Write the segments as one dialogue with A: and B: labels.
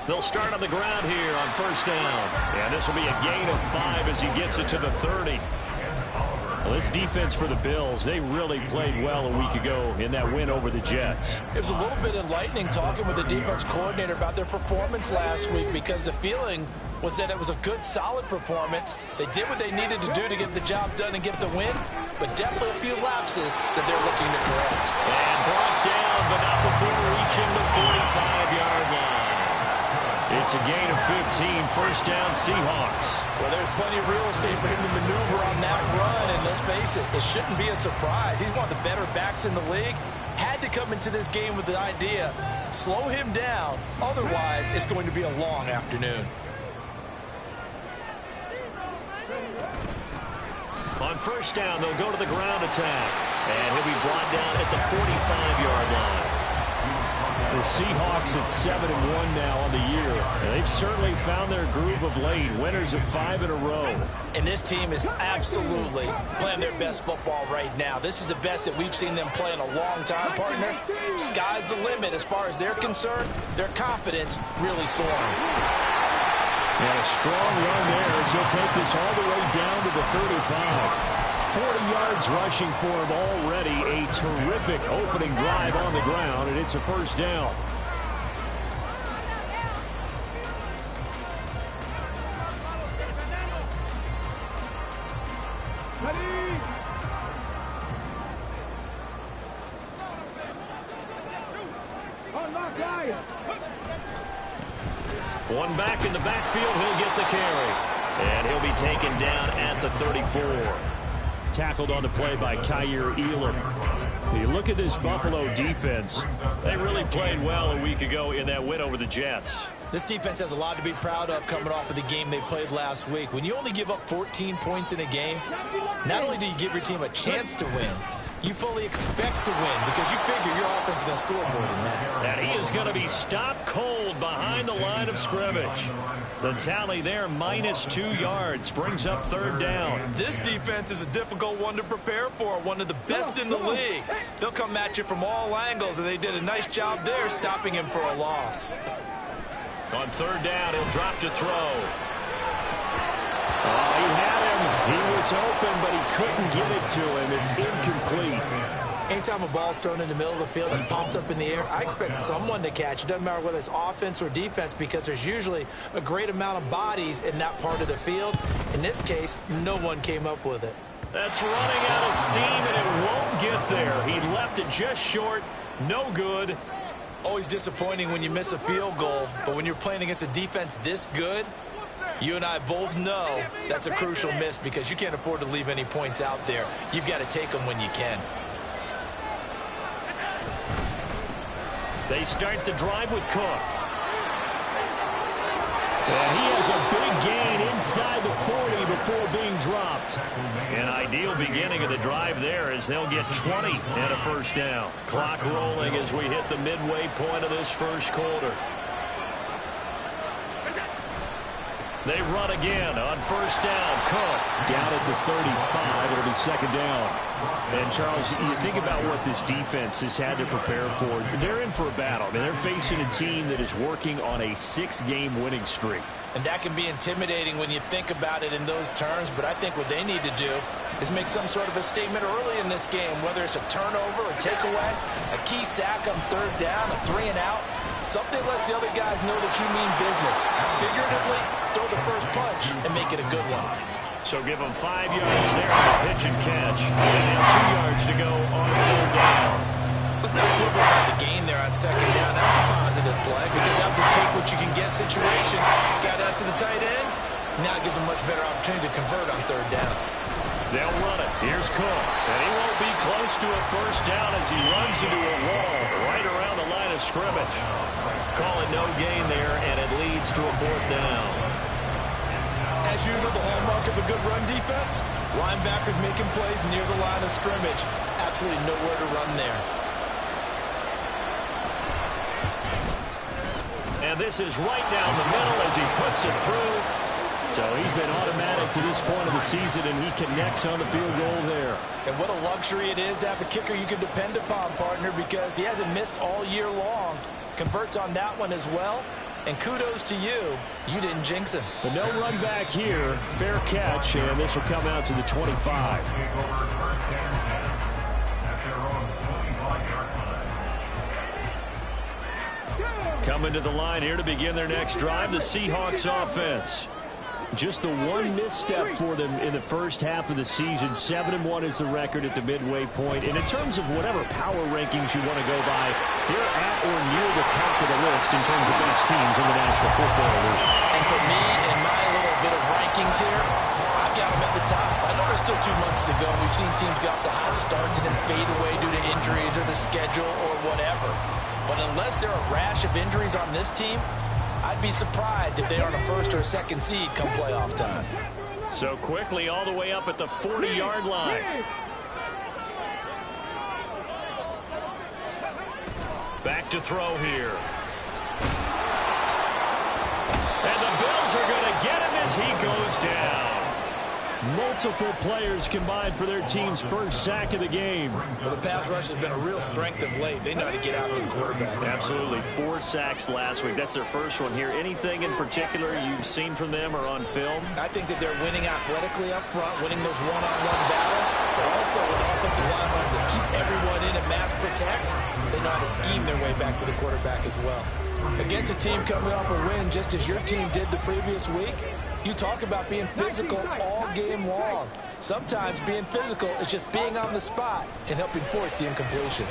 A: They'll start on the ground here on first down. And this will be a gain of 5 as he gets it to the 30. Well, this defense for the Bills, they really played well a week ago in that win over the Jets.
B: It was a little bit enlightening talking with the defense coordinator about their performance last week, because the feeling was that it was a good, solid performance. They did what they needed to do to get the job done and get the win, but definitely a few lapses that they're looking to correct.
A: And brought down, but not before reaching the 45-yard line. It's a gain of 15, first down Seahawks.
B: Well, there's plenty of real estate for him to maneuver on that run, and let's face it, it shouldn't be a surprise. He's one of the better backs in the league. Had to come into this game with the idea, slow him down, otherwise it's going to be a long afternoon.
A: On first down, they'll go to the ground attack, and he'll be brought down at the 45-yard line. The Seahawks at 7-1 now on the year. And they've certainly found their groove of late. Winners of 5 in a row.
B: And this team is absolutely playing their best football right now. This is the best that we've seen them play in a long time, partner. Sky's the limit as far as they're concerned. Their confidence really soaring.
A: And a strong run there as he'll take this all the way down to the 35. 40 yards rushing for him already. A terrific opening drive on the ground, and it's a first down. One back in the backfield, he'll get the carry. And he'll be taken down at the 34. Tackled on the play by Kyer Elam. You look at this Buffalo defense. They really played well a week ago in that win over the Jets.
B: This defense has a lot to be proud of coming off of the game they played last week. When you only give up 14 points in a game, not only do you give your team a chance to win, you fully expect to win because you figure your offense is going to score more than that.
A: And he is going to be stopped cold behind the line of scrimmage. The tally there, -2 yards, brings up third down.
B: This defense is a difficult one to prepare for, one of the best in the league. They'll come at you from all angles, and they did a nice job there stopping him for a loss.
A: On third down, he'll drop to throw. Oh, he had him. He was open, but he couldn't get it to him. It's incomplete.
B: Anytime a ball's thrown in the middle of the field, it's popped up in the air, I expect someone to catch. It doesn't matter whether it's offense or defense because there's usually a great amount of bodies in that part of the field. In this case, no one came up with it.
A: That's running out of steam, and it won't get there. He left it just short. No good.
B: Always disappointing when you miss a field goal, but when you're playing against a defense this good, you and I both know that's a crucial miss because you can't afford to leave any points out there. You've got to take them when you can.
A: They start the drive with Cook. And he has a big gain inside the 40 before being dropped. An ideal beginning of the drive there as they'll get 20 and a first down. Clock rolling as we hit the midway point of this first quarter. They run again on first down. Cook down at the 35. It'll be second down. And, Charles, you think about what this defense has had to prepare for. They're in for a battle. I mean, they're facing a team that is working on a 6-game winning streak.
B: And that can be intimidating when you think about it in those terms. But I think what they need to do is make some sort of a statement early in this game, whether it's a turnover, a takeaway, a key sack on third down, a 3-and-out. Something lets the other guys know that you mean business. Figuratively, throw the first punch and make it a good one.
A: So give them 5 yards there on the pitch and catch. And now 2 yards to go on third down.
B: Let's not quibble about the gain there on second down. That was a positive play because that was a take-what-you-can-get situation. Got out to the tight end. Now it gives them much better opportunity to convert on third down.
A: They'll run it. Here's Cook. And he won't be close to a first down as he runs into a wall right around the line of scrimmage. Call it no gain there, and it leads to a fourth down.
B: As usual, the hallmark of a good run defense, linebackers making plays near the line of scrimmage. Absolutely nowhere to run there.
A: And this is right down the middle as he puts it through. So he's been automatic to this point of the season, and he connects on the field goal there.
B: And what a luxury it is to have a kicker you can depend upon, partner, because he hasn't missed all year long. converts on that one as well. And kudos to you. You didn't jinx him.
A: But no run back here. Fair catch, and this will come out to the 25. Coming to the line here to begin their next drive, the Seahawks offense. Just the one misstep for them in the first half of the season. 7-1 is the record at the midway point. And in terms of whatever power rankings you want to go by, they're at or near the top of the list in terms of best teams in the National Football League.
B: And for me, in my little bit of rankings here, I've got them at the top. I know there's still 2 months to go. We've seen teams get off to hot starts and then fade away due to injuries or the schedule or whatever. But unless there are a rash of injuries on this team, I'd be surprised if they aren't a first or a second seed come playoff time.
A: So quickly all the way up at the 40-yard line. Back to throw here. And the Bills are going to get him as he goes down. Multiple players combined for their team's first sack of the game.
B: Well, the pass rush has been a real strength of late. They know how to get after the quarterback.
A: Absolutely. 4 sacks last week. That's their first one here. Anything in particular you've seen from them or on film?
B: I think that they're winning athletically up front, winning those one-on-one battles, but also when the offensive line wants to keep everyone in and mass protect, they know how to scheme their way back to the quarterback as well. Against a team coming off a win just as your team did the previous week, you talk about being physical all game long. Sometimes being physical is just being on the spot and helping force the incompletion.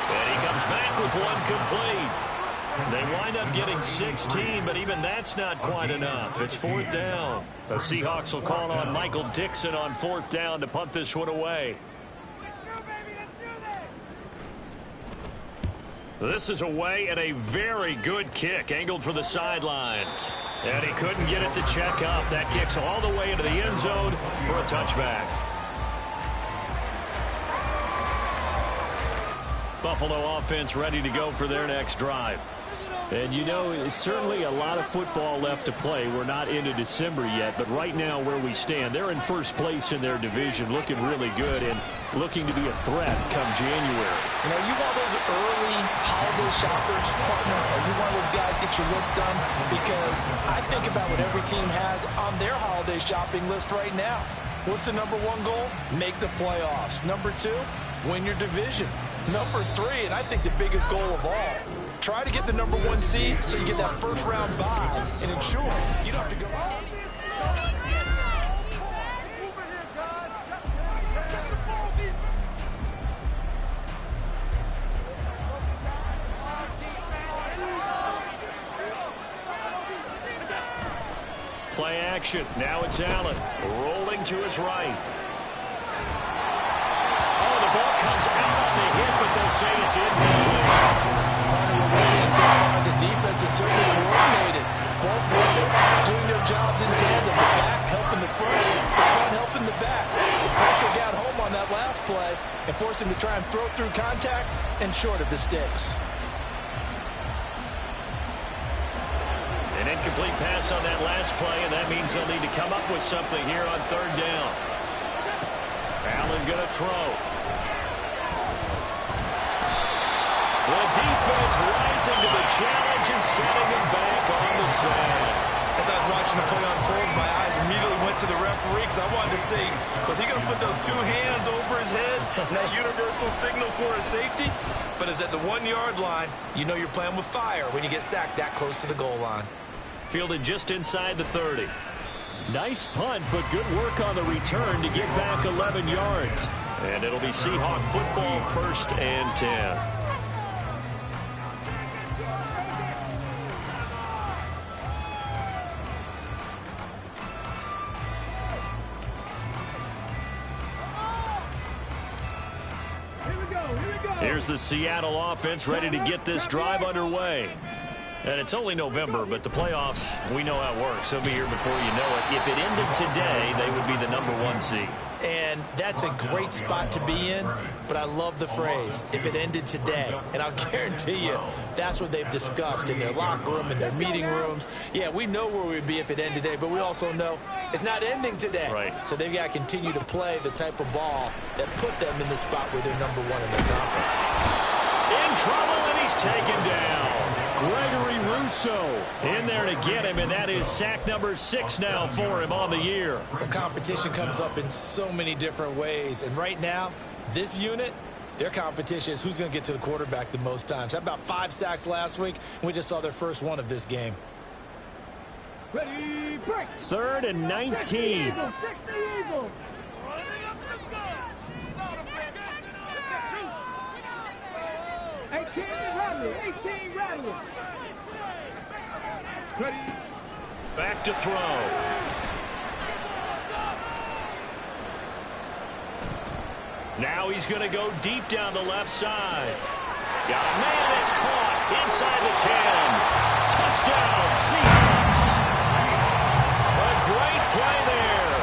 A: And he comes back with one complete. They wind up getting 16, but even that's not quite enough. It's 4th down. The Seahawks will call on Michael Dixon on 4th down to punt this one away. This is away and a very good kick angled for the sidelines. And he couldn't get it to check up. That kicks all the way into the end zone for a touchback. Buffalo offense ready to go for their next drive. And you know, it's certainly a lot of football left to play. We're not into December yet, but right now where we stand, they're in first place in their division, looking really good and looking to be a threat come January.
B: You know, you want those early holiday shoppers, partner, or you want those guys get your list done? Because I think about what every team has on their holiday shopping list right now. What's the number 1 goal? Make the playoffs. Number 2, win your division. Number 3, and I think the biggest goal of all, try to get the number 1 seed so you get that first round bye and ensure you don't have to go
A: Play action. Now it's Allen rolling to his right. Oh, the ball comes out on the hit, but they'll say it's incomplete.
B: As a defense is certainly coordinated. Both movements doing their jobs in tandem. The back helping the front helping the back. The pressure got home on that last play and forced him to try and throw through contact and short of the sticks.
A: An incomplete pass on that last play, and that means they'll need to come up with something here on 3rd down. Allen going to throw. The defense rising to the challenge and setting him back on the side.
C: As I was watching the play unfold, my eyes immediately went to the referee because I wanted to see, was he going to put those 2 hands over his head, that universal signal for a safety? But it's at the 1-yard line. You know you're playing with fire when you get sacked that close to the goal line.
A: Fielded just inside the 30. Nice punt, but good work on the return to get back 11 yards. And it'll be Seahawk football, 1st and 10. Here's the Seattle offense ready to get this drive underway. And it's only November, but the playoffs, we know how it works. They'll be here before you know it. If it ended today, they would be the number 1 seed.
B: And that's a great spot to be in, but I love the phrase, if it ended today. And I'll guarantee you, that's what they've discussed in their locker room, in their meeting rooms. Yeah, we know where we'd be if it ended today, but we also know it's not ending today.
A: Right.
B: So they've got to continue to play the type of ball that put them in the spot where they're number 1 in the conference.
A: In trouble, and he's taken down. Gregory Rousseau in there to get him, and that is sack number 6 now for him on the year.
B: The competition comes up in so many different ways, and right now, this unit, their competition is who's going to get to the quarterback the most times. How about 5 sacks last week? We just saw their first one of this game.
D: Ready, break.
A: 3rd and 19.
D: 18 Rattler. Ready.
A: Back to throw. Now he's going to go deep down the left side. Got a man, it's caught inside the 10. Touchdown, Seahawks. A great play there.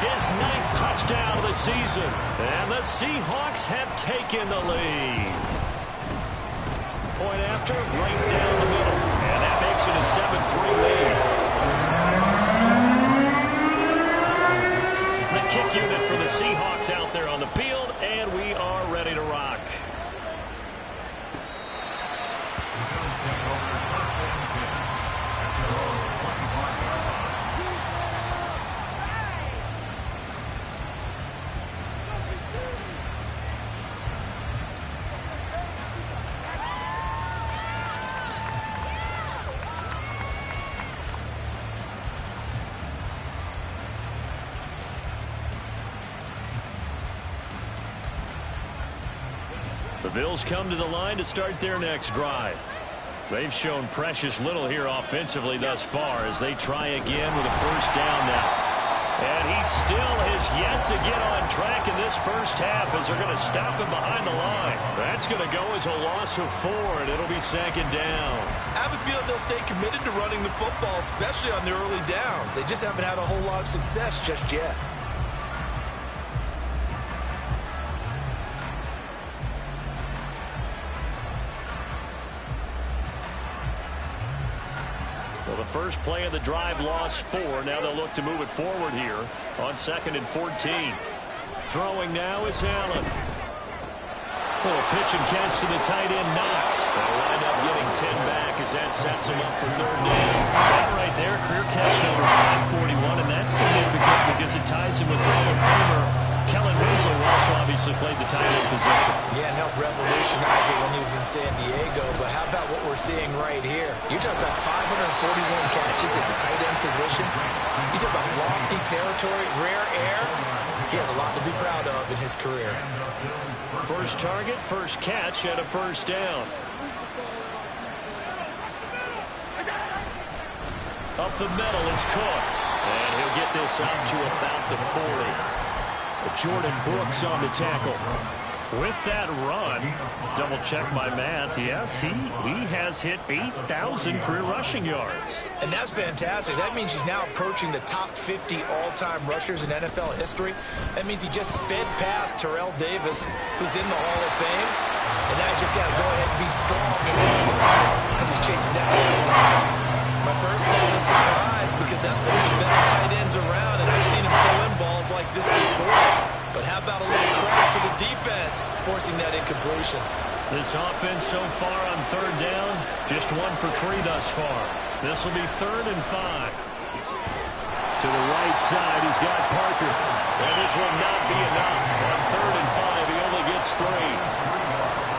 A: His 9th touchdown of the season. And the Seahawks have taken the lead. Point after, right down the middle. And that makes it a 7-3 lead. The kick unit for the Seahawks out there on the field, and we are ready to rock. The Bills come to the line to start their next drive. They've shown precious little here offensively thus far as they try again with a first down now. And he still has yet to get on track in this first half as they're going to stop him behind the line. That's going to go as a loss of 4, and it'll be 2nd down.
C: I have a feeling they'll stay committed to running the football, especially on the early downs. They just haven't had a whole lot of success just yet.
A: Well, the first play of the drive lost 4. Now they'll look to move it forward here on 2nd and 14. Throwing now is Allen. Little pitch and catch to the tight end, Knox. They'll wind up getting 10 back as that sets him up for 3rd down. That right there, career catch number 541, and that's significant because it ties him with Hall of Famer Kellen Winslow, who also obviously played the tight end position.
B: Yeah, and helped revolutionize it when he was in San Diego. But how about what we're seeing right here? You're talking about 541 catches at the tight end position. You talk about lofty territory, rare air. He has a lot to be proud of in his career.
A: First target, first catch, and a first down. Up the middle, it's Cook. And he'll get this up to about the 40. Jordan Brooks on the tackle. With that run, double check my math, yes, he has hit 8,000 career rushing yards.
B: And that's fantastic. That means he's now approaching the top 50 all-time rushers in NFL history. That means he just sped past Terrell Davis, who's in the Hall of Fame. And now he's just got to go ahead and be strong and because he's chasing down Arizona. My first thought is surprise because that's one of the better tight ends around, and I've seen him pull in balls like this before. But how about a little credit to the defense forcing that incompletion?
A: This offense so far on 3rd down, just 1 for 3 thus far. This will be 3rd and 5. To the right side, he's got Parker. And this will not be enough. On 3rd and 5, he only gets 3.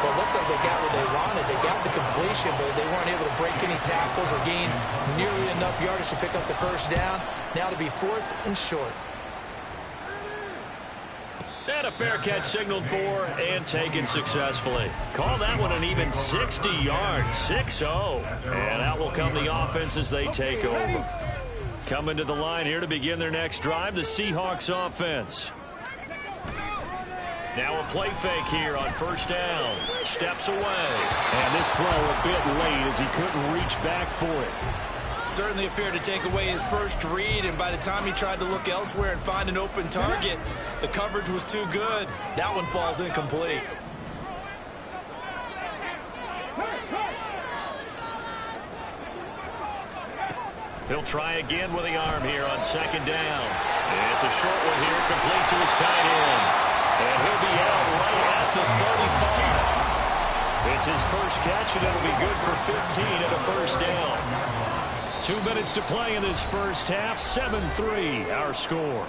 B: Well, it looks like they got what they wanted. They got the completion, but they weren't able to break any tackles or gain nearly enough yardage to pick up the first down. Now to be 4th and short.
A: And a fair catch signaled for and taken successfully. Call that one an even 60 yards, 6-0. And out will come the offense as they take over. Coming to the line here to begin their next drive, the Seahawks offense. Now a play fake here on first down. Steps away. And this throw a bit late as he couldn't reach back for it.
B: Certainly appeared to take away his first read, and by the time he tried to look elsewhere and find an open target, the coverage was too good. That one falls incomplete.
A: He'll try again with the arm here on 2nd down. It's a short one here, complete to his tight end. And he'll be out right at the 35. It's his first catch, and it'll be good for 15 and a first down. 2 minutes to play in this first half. 7-3 our score.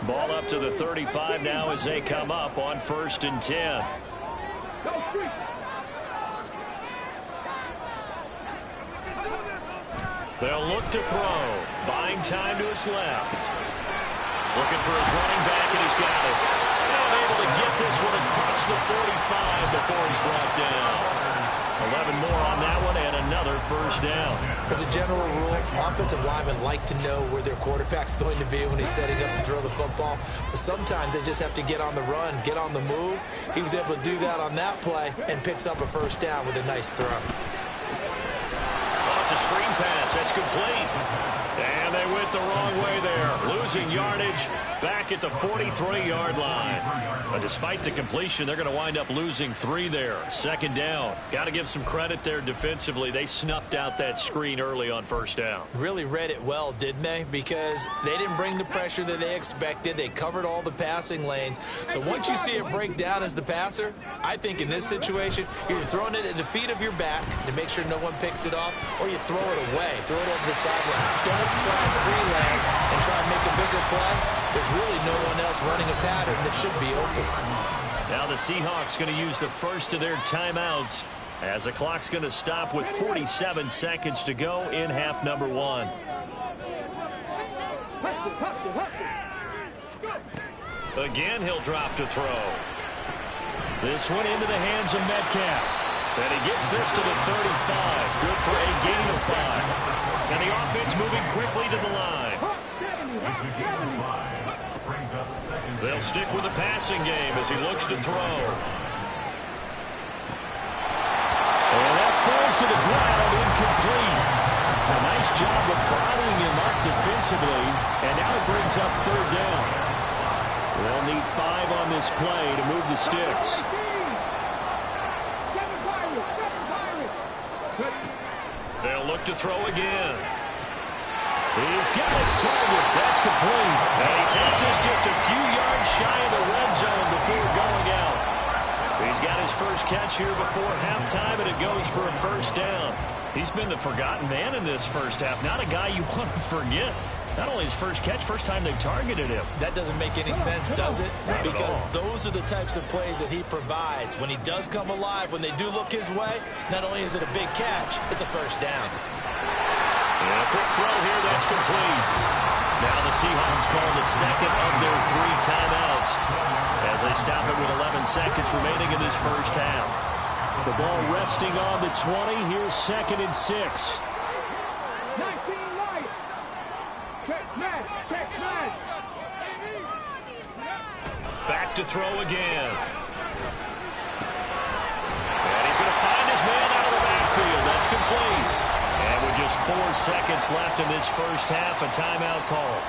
A: Ball up to the 35 now as they come up on 1st and 10. They'll look to throw. Buying time to his left. Looking for his running back, and he's got it. And able to get this one across the 45 before he's brought down. 11 more on that one, and another first down.
B: As a general rule, offensive linemen like to know where their quarterback's going to be when he's setting up to throw the football. But sometimes they just have to get on the run, get on the move. He was able to do that on that play and picks up a first down with a nice throw.
A: Oh, it's a screen pass. That's complete. And they went the wrong way there. Losing yardage back at the 43-yard line. But despite the completion, they're going to wind up losing 3 there. 2nd down. Got to give some credit there defensively. They snuffed out that screen early on 1st down.
B: Really read it well, didn't they? Because they didn't bring the pressure that they expected. They covered all the passing lanes. So once you see it break down as the passer, I think in this situation, you're throwing it at the feet of your back to make sure no one picks it off, or you throw it away, throw it over the sideline. Don't try and freelance and try and make a bigger play. There's really no one else running a pattern that should be open.
A: Now the Seahawks going to use the first of their timeouts as the clock's going to stop with 47 seconds to go in half number 1. Again, he'll drop to throw. This one into the hands of Metcalf. And he gets this to the 35. Good for a gain of 5. And the offense moving quickly to the line. They'll stick with the passing game as he looks to throw. And that falls to the ground, incomplete. A nice job of bottling him up defensively. And now it brings up 3rd down. They'll need 5 on this play to move the sticks. They'll look to throw again. He's got his target. That's complete. And he takes us just a few yards shy of the red zone before going out. He's got his first catch here before halftime, and it goes for a first down. He's been the forgotten man in this first half. Not a guy you want to forget. Not only his first catch, first time they've targeted him.
B: That doesn't make any sense, does it? Because those are the types of plays that he provides. When he does come alive, when they do look his way, not only is it a big catch, it's a first down.
A: And a quick throw here, that's complete. Now the Seahawks call the second of their 3 timeouts as they stop it with 11 seconds remaining in this first half. The ball resting on the 20. Here's 2nd and 6. Back to throw again. And he's going to find his man out of the backfield. That's complete. And with just 4 seconds left in this first half, a timeout call.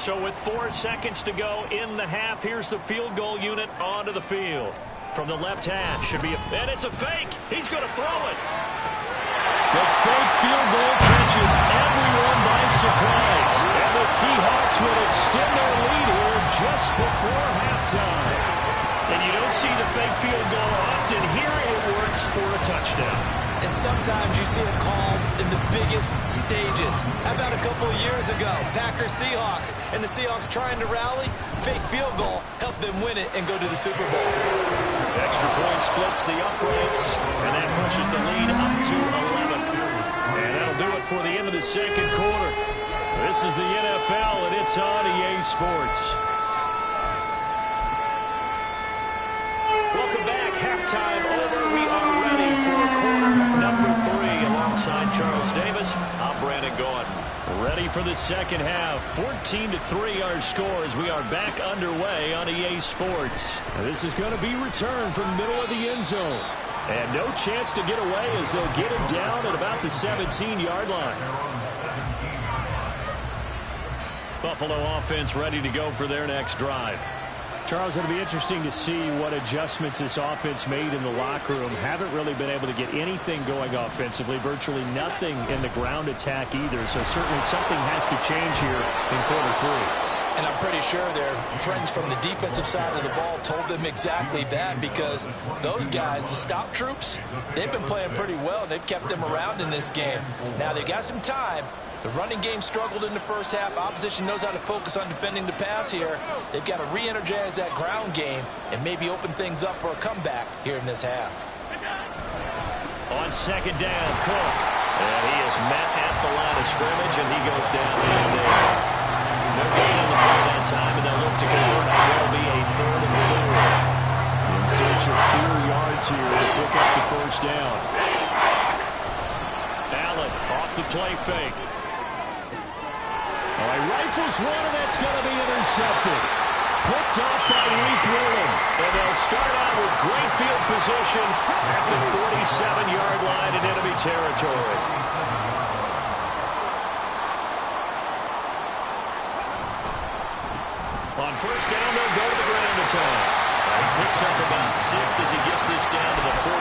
A: So with 4 seconds to go in the half, here's the field goal unit onto the field. From the left hash, should be and it's a fake. He's going to throw it. The fake field goal catches everyone by surprise. And the Seahawks will extend their lead here just before halftime. And you don't see the fake field goal often. Here it works for a touchdown.
B: And sometimes you see it called in the biggest stages. How about a couple of years ago, Packers-Seahawks, and the Seahawks trying to rally? Fake field goal helped them win it and go to the Super Bowl.
A: Extra point splits the uprights, and that pushes the lead up to 11. And that'll do it for the end of the second quarter. This is the NFL, and it's on EA Sports. Welcome back. Halftime over. We are ready for quarter number 3. Alongside Charles Davis, I'm Brandon Gordon. Ready for the second half. 14-3 our score as we are back underway on EA Sports. This is going to be returned from the middle of the end zone. And no chance to get away as they'll get him down at about the 17-yard line. Buffalo offense ready to go for their next drive. Charles, it'll be interesting to see what adjustments this offense made in the locker room. Haven't really been able to get anything going offensively, virtually nothing in the ground attack either. So certainly something has to change here in quarter 3.
B: And I'm pretty sure their friends from the defensive side of the ball told them exactly that, because those guys, the stop troops, they've been playing pretty well, and they've kept them around in this game. Now, they've got some time. The running game struggled in the first half. Opposition knows how to focus on defending the pass here. They've got to re-energize that ground game and maybe open things up for a comeback here in this half.
A: On second down, Cook. And he is met at the line of scrimmage, and he goes down right there. No gain on the play that time, and they'll look to convert. It will be a 3rd and 4. In search of 4 yards here to pick up the first down. Allen off the play fake. All right, rifles one, and that's going to be intercepted. Picked off by Reek Wheeling. And they'll start out with great field position at the 47-yard line in enemy territory. On first down, they'll go to the ground attack. He picks up about 6 as he gets this down to the 41.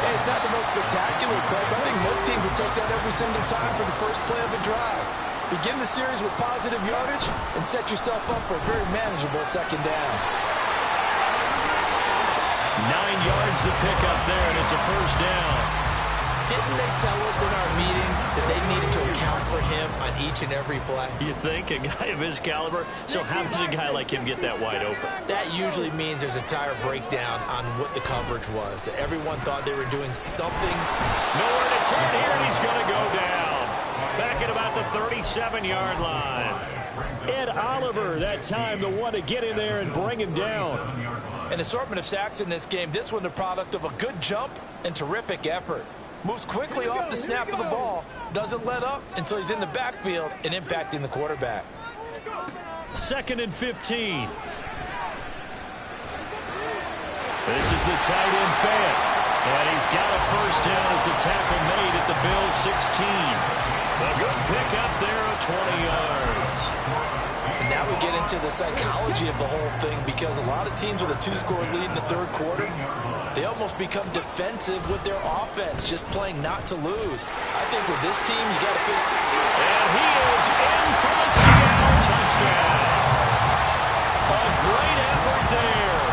B: Hey, it's not the most spectacular play, but I think most teams will take that every single time for the first play of the drive. Begin the series with positive yardage and set yourself up for a very manageable second down.
A: 9 yards to pick up there, and it's a first down.
B: Didn't they tell us in our meetings that they needed to account for him on each and every play?
A: You think? A guy of his caliber? So how does a guy like him get that wide open?
B: That usually means there's a tire breakdown on what the coverage was. That everyone thought they were doing something.
A: Nowhere to turn here, and he's going to go down. Back at about the 37-yard line. Ed Oliver, that time, the one to get in there and bring him down.
B: An assortment of sacks in this game. This one the product of a good jump and terrific effort. Moves quickly off the snap of the ball. Doesn't let up until he's in the backfield and impacting the quarterback.
A: 2nd and 15. This is the tight end Fant. And he's got a first down as a tackle made at the Bills' 16. A good pickup there of 20 yards.
B: And now we get into the psychology of the whole thing, because a lot of teams with a 2-score lead in the 3rd quarter, they almost become defensive with their offense, just playing not to lose. I think with this team, you got to feel.
A: And he is in for the Seattle touchdown. A great effort there.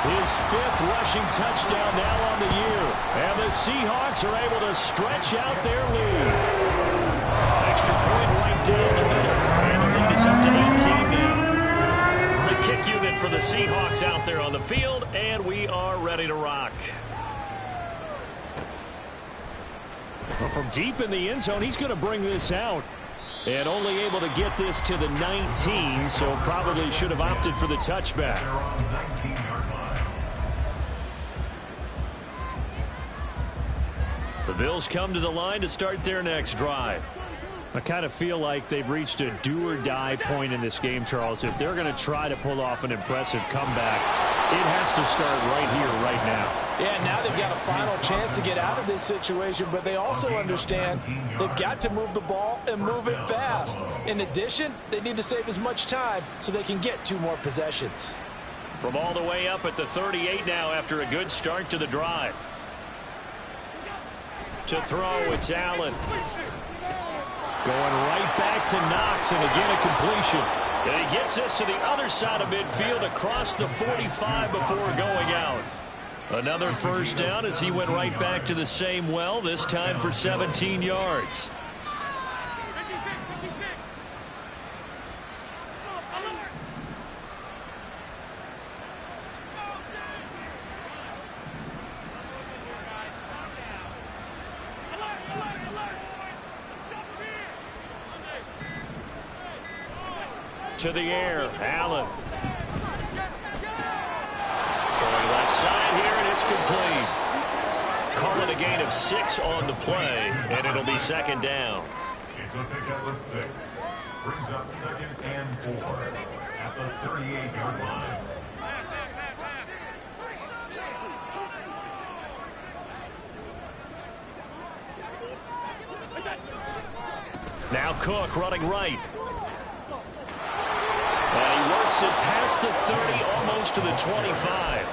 A: His 5th rushing touchdown now on the year. And the Seahawks are able to stretch out their lead. Extra point right down the middle. And the lead is up to 18 now. The kick unit for the Seahawks out there on the field, and we are ready to rock. Well, from deep in the end zone, he's going to bring this out. And only able to get this to the 19, so probably should have opted for the touchback. The Bills come to the line to start their next drive. I kind of feel like they've reached a do-or-die point in this game, Charles. If they're going to try to pull off an impressive comeback, it has to start right here, right now.
B: Yeah, now they've got a final chance to get out of this situation, but they also understand they've got to move the ball and move it fast. In addition, they need to save as much time so they can get 2 more possessions.
A: From all the way up at the 38 now after a good start to the drive. To throw, it's Allen. Going right back to Knox, and again a completion. And he gets this to the other side of midfield across the 45 before going out. Another first down as he went right back to the same well, this time for 17 yards. To the air, Allen. Throwing left side here, and it's complete. Call it a gain of 6 on the play, and it'll be 2nd down.
E: It's a pickup of 6. Brings up 2nd and 4 at the 38-yard line.
A: Now Cook running right. And he works it past the 30, almost to the 25.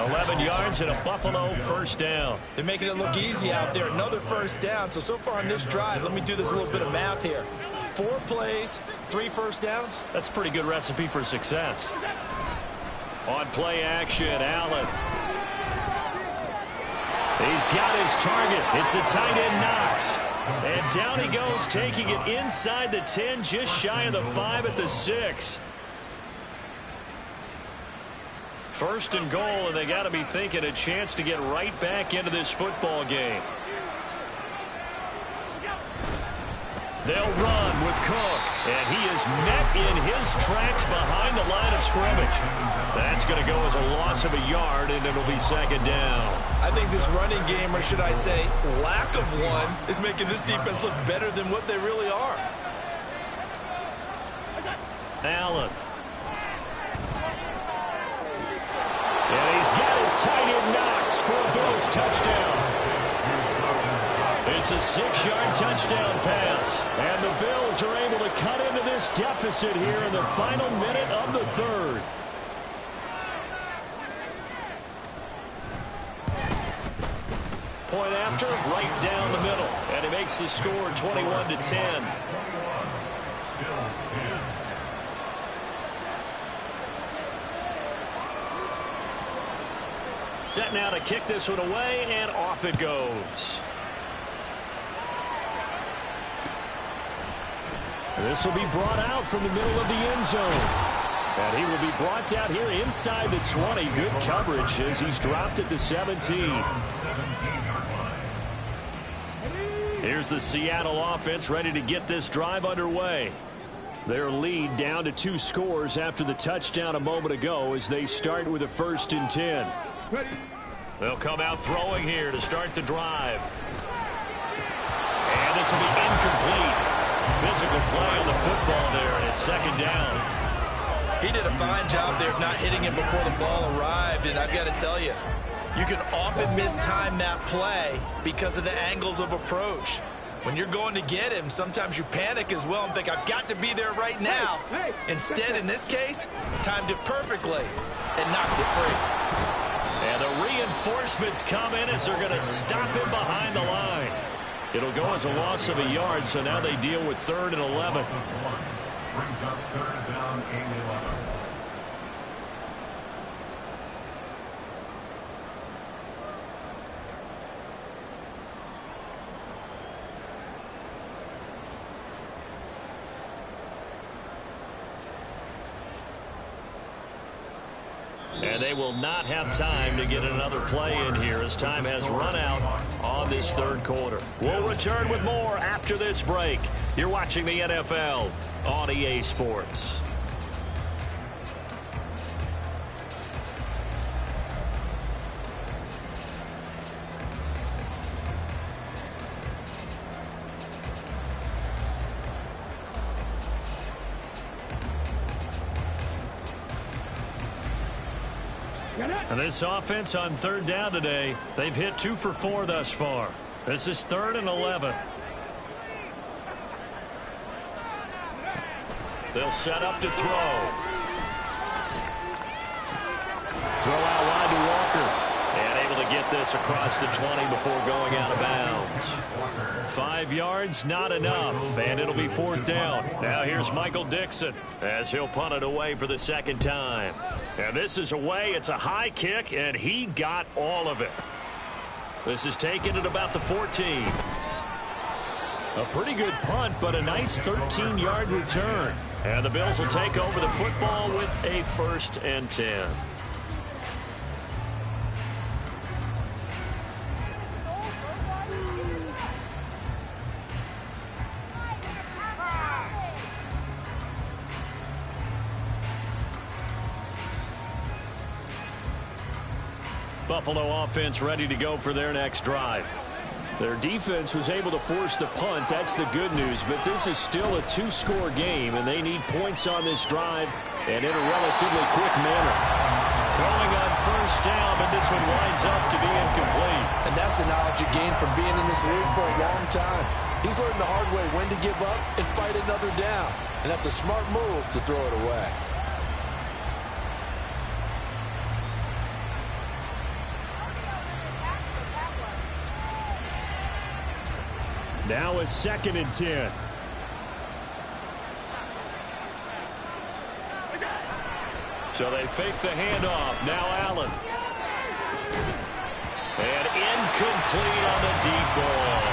A: 11 yards and a Buffalo first down.
B: They're making it look easy out there. Another first down. So far on this drive, let me do this little bit of math here.
C: 4 plays, 3 first downs.
A: That's a pretty good recipe for success. On play action, Allen. He's got his target. It's the tight end Knox. And down he goes, taking it inside the 10, just shy of the 5 at the 6. First and goal, and they got to be thinking a chance to get right back into this football game. They'll run with Cook, and he is met in his tracks behind the line of scrimmage. That's going to go as a loss of a yard, and it'll be second down.
C: I think this running game, or should I say lack of one, is making this defense look better than what they really are.
A: Allen. And he's got his tight end Knox for a Bills touchdown. It's a 6-yard touchdown pass. And the Bills are able to cut into this deficit here in the final minute of the third. Point after, right down the middle. And he makes the score 21-10. Set now to kick this one away, and off it goes. This will be brought out from the middle of the end zone. And he will be brought down here inside the 20. Good coverage as he's dropped at the 17. Here's the Seattle offense ready to get this drive underway. Their lead down to 2 scores after the touchdown a moment ago as they start with a 1st and 10. They'll come out throwing here to start the drive. And this will be incomplete. Physical play on the football there, and it's second down.
C: He did a fine job there of not hitting him before the ball arrived, and I've got to tell you, you can often mistime that play because of the angles of approach. When you're going to get him, sometimes you panic as well and think, I've got to be there right now. Instead, in this case, timed it perfectly and knocked it free.
A: And the reinforcements come in as they're going to stop him behind the line. It'll go as a loss of a yard, so now they deal with 3rd and 11.
E: Brings up 3rd down and 11.
A: And they will not have time to get another play in here as time has run out on this 3rd quarter. We'll return with more after this break. You're watching the NFL on EA Sports. And this offense on 3rd down today, they've hit 2 for 4 thus far. This is 3rd and 11. They'll set up to throw. Throw out wide to Walker. And able to get this across the 20 before going out of bounds. 5 yards, not enough. And it'll be 4th down. Now here's Michael Dixon as he'll punt it away for the 2nd time. And this is away. It's a high kick, and he got all of it. This is taken at about the 14. A pretty good punt, but a nice 13-yard return. And the Bills will take over the football with a 1st and 10. Buffalo offense ready to go for their next drive. Their defense was able to force the punt. That's the good news. But this is still a 2-score game, and they need points on this drive and in a relatively quick manner. Throwing on 1st down, but this one winds up to be incomplete.
B: And that's the knowledge you gain from being in this league for a long time. He's learned the hard way when to give up and fight another down. And that's a smart move to throw it away.
A: Now a 2nd and 10. So they fake the handoff. Now Allen. And incomplete on the deep ball.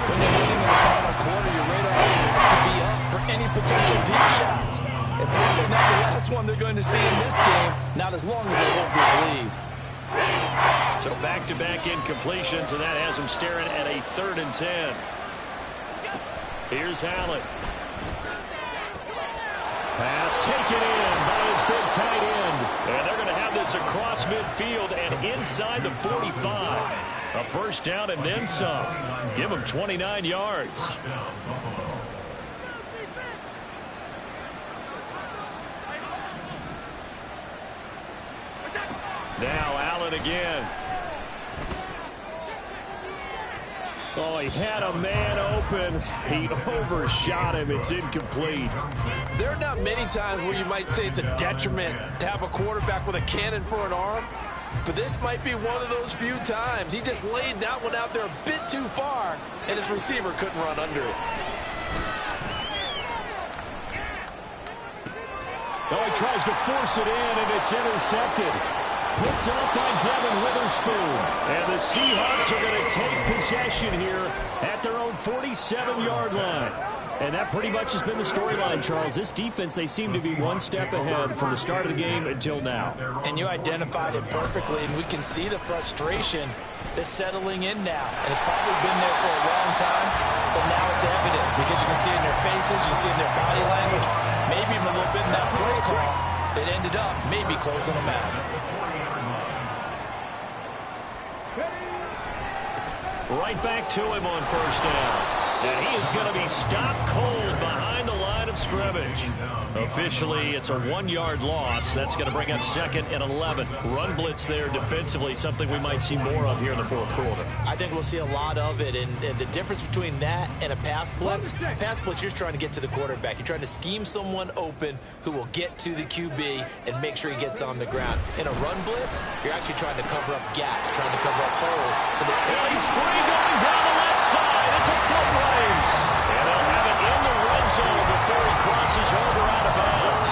B: When you're getting in the final quarter, your radar is to be up for any potential deep shots. And probably not the last one they're going to see in this game, not as long as they hold this lead.
A: So back-to-back incompletions, and that has them staring at a 3rd and 10. Here's Allen. Pass taken in by his big tight end. And they're going to have this across midfield and inside the 45. A first down and then some. Give them 29 yards. Now Allen again. Oh, he had a man open. He overshot him. It's incomplete.
B: There are not many times where you might say it's a detriment to have a quarterback with a cannon for an arm, but this might be one of those few times. He just laid that one out there a bit too far, and his receiver couldn't run under it.
A: Oh, he tries to force it in, and it's intercepted. Picked up by Devin Witherspoon. And the Seahawks are going to take possession here at their own 47-yard line. And that pretty much has been the storyline, Charles. This defense, they seem to be one step ahead from the start of the game until now.
B: And you identified it perfectly, and we can see the frustration that's settling in now. And it's probably been there for a long time, but now it's evident because you can see it in their faces, you can see it in their body language, maybe even a little bit in that play call that ended up maybe closing them out.
A: Right back to him on first down. And he is going to be stopped cold behind the line of scrimmage. Officially, it's a 1-yard loss. That's going to bring up 2nd and 11. Run blitz there defensively, something we might see more of here in the 4th quarter.
B: I think we'll see a lot of it, and the difference between that and a pass blitz, you're just trying to get to the quarterback. You're trying to scheme someone open who will get to the QB and make sure he gets on the ground. In a run blitz, you're actually trying to cover up gaps, trying to cover up holes. So
A: he's free going down the left side. It's a foot race. And they'll have it in the red zone before he crosses over out of bounds.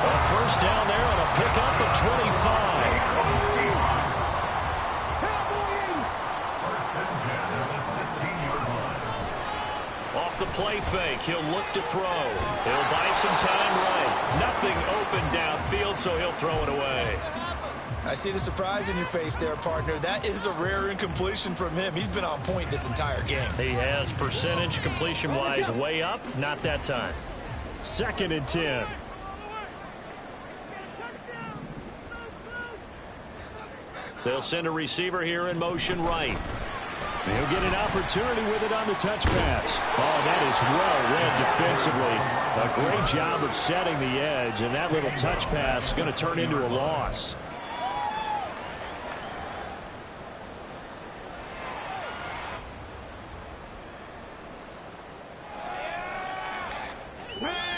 A: A first down there on a pickup of 25. Off the play fake, he'll look to throw. He'll buy some time right. Nothing open downfield, so he'll throw it away.
C: I see the surprise in your face there, partner. That is a rare incompletion from him. He's been on point this entire game.
A: He has percentage completion-wise way up. Not that time. 2nd and 10. They'll send a receiver here in motion right. He'll get an opportunity with it on the touch pass. Oh, that is well read defensively. A great job of setting the edge, and that little touch pass is going to turn into a loss.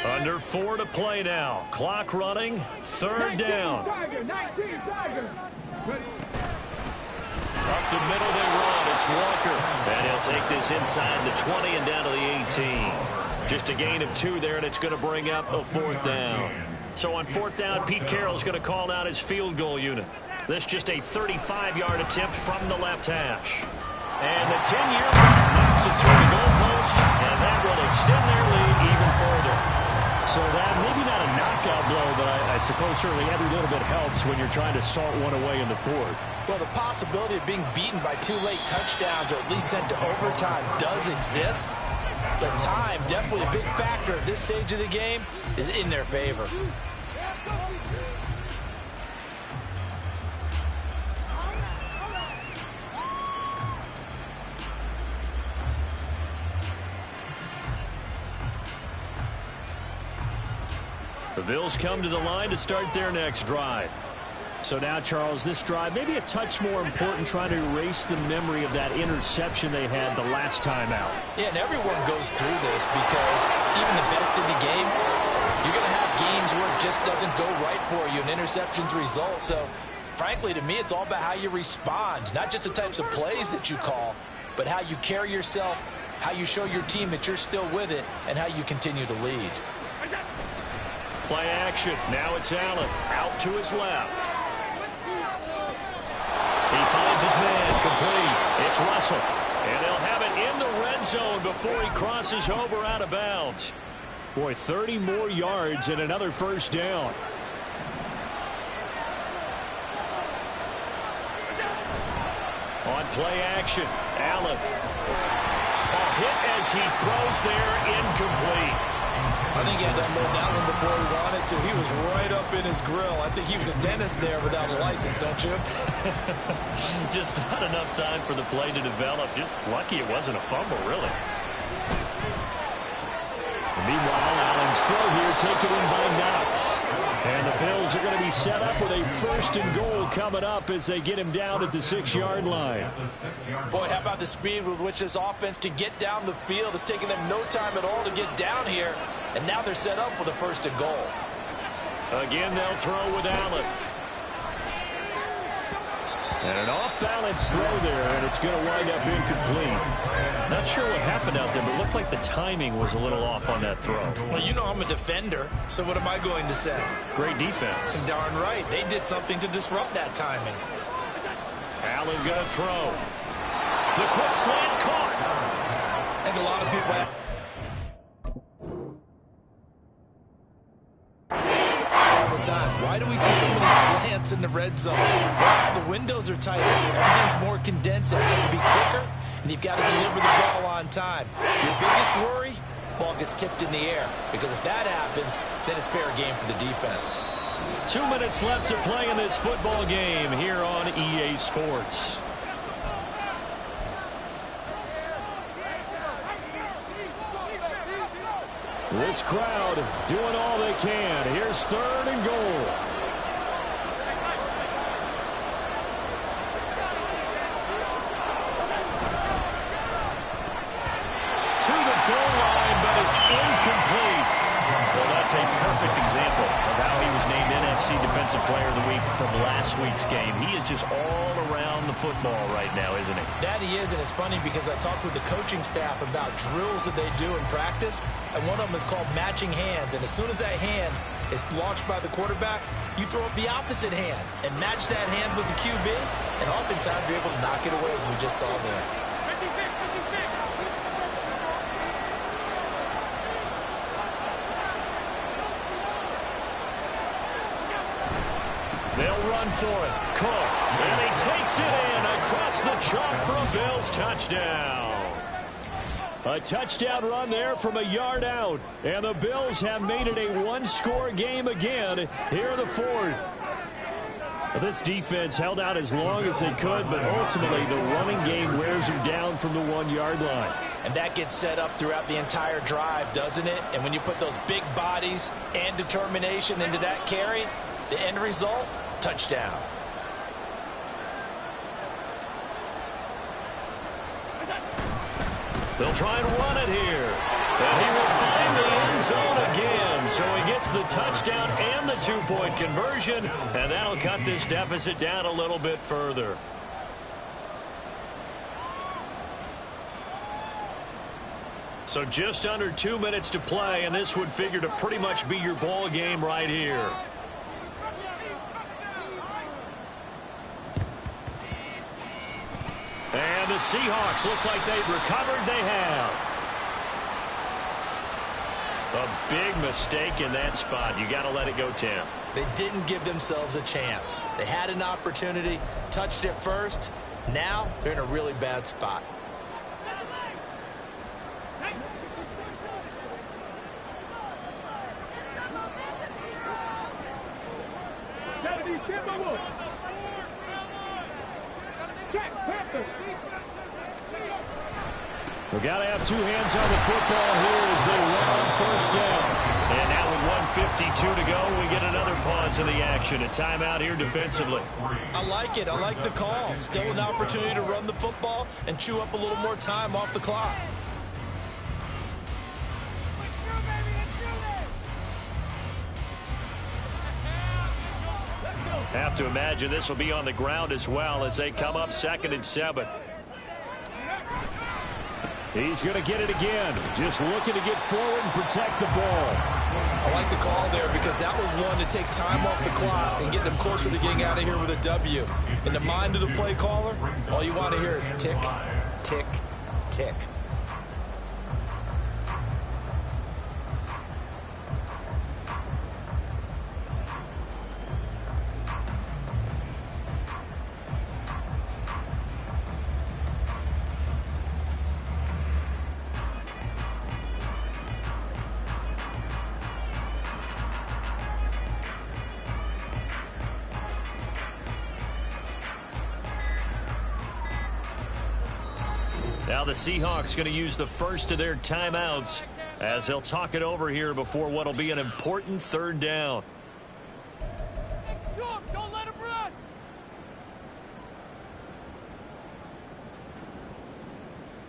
A: Under 4 to play now. Clock running. 3rd down. Up the middle they run. It's Walker. And he'll take this inside the 20 and down to the 18. Just a gain of 2 there, and it's going to bring up a 4th down. So on 4th down, Pete Carroll's going to call out his field goal unit. This just a 35-yard attempt from the left hash. And the 10-year knocks it toward the goalpost, and that will extend their lead even further. So that, maybe not a knockout blow, but I suppose certainly every little bit helps when you're trying to salt one away in the 4th.
B: Well, the possibility of being beaten by 2 late touchdowns or at least sent to overtime does exist. But time, definitely a big factor at this stage of the game, is in their favor.
A: The Bills come to the line to start their next drive. So now, Charles, this drive maybe a touch more important, trying to erase the memory of that interception they had the last time out.
B: Yeah, and everyone goes through this because even the best in the game, you're going to have games where it just doesn't go right for you and interceptions result. So, frankly, to me, it's all about how you respond, not just the types of plays that you call, but how you carry yourself, how you show your team that you're still with it, and how you continue to lead.
A: Play action. Now it's Allen. Out to his left. He finds his man. Complete. It's Russell. And they'll have it in the red zone before he crosses over out of bounds. Boy, 30 more yards and another first down. On play action, Allen. A hit as he throws there, incomplete.
C: I think he had to unload that one before he wanted to. He was right up in his grill. I think he was a dentist there without a license, don't you?
A: Just not enough time for the play to develop. Just lucky it wasn't a fumble, really. Meanwhile, Allen's throw here taken in by Knox. And the Bills are going to be set up with a 1st and goal coming up as they get him down at the 6-yard line.
B: Boy, how about the speed with which this offense can get down the field? It's taken them no time at all to get down here. And now they're set up with a 1st and goal.
A: Again, they'll throw with Allen. And an off-balance throw there, and it's going to wind up incomplete. Not sure what happened out there, but it looked like the timing was a little off on that throw.
C: Well, you know I'm a defender, so what am I going to say?
A: Great defense.
C: Darn right. They did something to disrupt that timing.
A: Allen going to throw. The quick slant caught.
C: I think a lot of people... time. Why do we see so many slants in the red zone? Well, the windows are tighter. Everything's more condensed. It has to be quicker, and you've got to deliver the ball on time. Your biggest worry, ball gets tipped in the air, because if that happens, then it's fair game for the defense.
A: 2 minutes left to play in this football game here on EA Sports. This crowd doing all they can. Here's 3rd and goal. To the goal line, but it's incomplete. Well, that's a perfect example of how he was named NFC Defensive Player of the Week from last week's game. He is just all around the football right now, isn't he?
C: That he is, and it's funny because I talked with the coaching staff about drills that they do in practice, and one of them is called matching hands. And as soon as that hand is launched by the quarterback, you throw up the opposite hand and match that hand with the QB, and oftentimes you're able to knock it away, as we just saw there.
A: They'll run for it. Cook. And he takes it in across the chalk for a Bills touchdown. A touchdown run there from a yard out. And the Bills have made it a one-score game again here in the 4th. This defense held out as long as they could, but ultimately the running game wears them down from the 1-yard line.
B: And that gets set up throughout the entire drive, doesn't it? And when you put those big bodies and determination into that carry, the end result, touchdown.
A: They'll try and run it here. And he will find the end zone again. So he gets the touchdown and the 2-point conversion. And that'll cut this deficit down a little bit further. So just under 2 minutes to play, and this would figure to pretty much be your ball game right here. And the Seahawks, looks like they've recovered. They have. A big mistake in that spot. You got to let it go, Tim.
C: They didn't give themselves a chance. They had an opportunity, touched it first. Now they're in a really bad spot.
A: We got to have 2 hands on the football here as they run on 1st down. And now with 1:52 to go, we get another pause in the action. A timeout here defensively.
C: I like it. I like the call. Still an opportunity to run the football and chew up a little more time off the clock.
A: Have to imagine this will be on the ground as well as they come up 2nd and 7. He's going to get it again. Just looking to get forward and protect the ball.
C: I like the call there because that was one to take time off the clock and get them closer to getting out of here with a W. In the mind of the play caller, all you want to hear is tick, tick, tick.
A: Now the Seahawks going to use the first of their timeouts as they'll talk it over here before what will be an important third down.
D: Don't let him rest.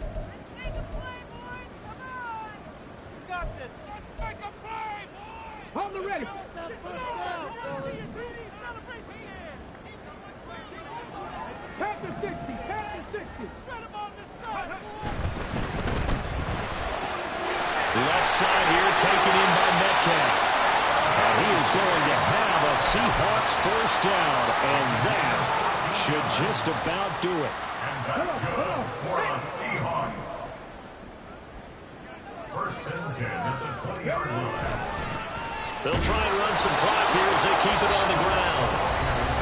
D: Let's make a play, boys. Come on. We got this. Let's make a play, boys. Hold the ready. Pass the 60. Pass the 60. Shut him on this drive.
A: Left side here taken in by Metcalf. And he is going to have a Seahawks first down, and that should just about do it.
E: And that's good for the Seahawks. First and 10 at the 20-yard line.
A: They'll try and run some clock here as they keep it on the ground.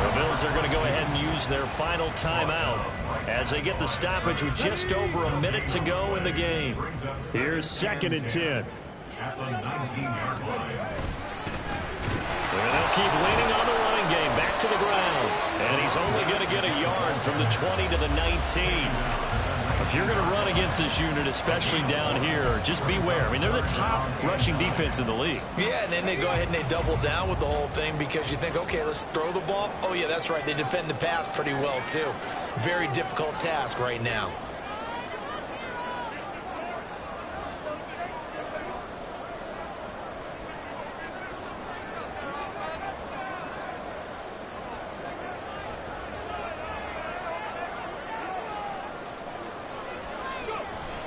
A: The Bills are going to go ahead and use their final timeout as they get the stoppage with just over a minute to go in the game. Here's 2nd and 10.
E: At the 19-yard line.
A: And they'll keep leaning on the running game back to the ground. And he's only going to get a yard from the 20 to the 19. If you're going to run against this unit, especially down here, just beware. I mean, they're the top rushing defense in the league.
C: Yeah, and then they go ahead and they double down with the whole thing because you think, okay, let's throw the ball. Oh, yeah, that's right. They defend the pass pretty well, too. Very difficult task right now.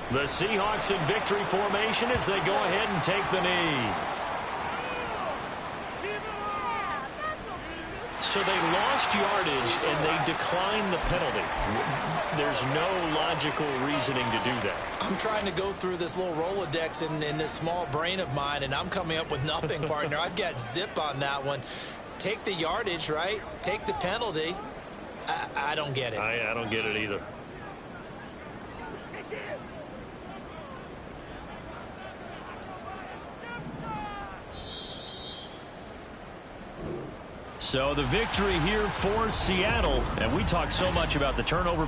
A: The Seahawks in victory formation as they go ahead and take the knee. So they lost yardage and they declined the penalty. There's no logical reasoning to do that.
C: I'm trying to go through this little Rolodex in this small brain of mine, and I'm coming up with nothing, partner. I've got zip on that one. Take the yardage, right? Take the penalty. I don't get it.
A: I don't get it either. So the victory here for Seattle, and we talk so much about the turnover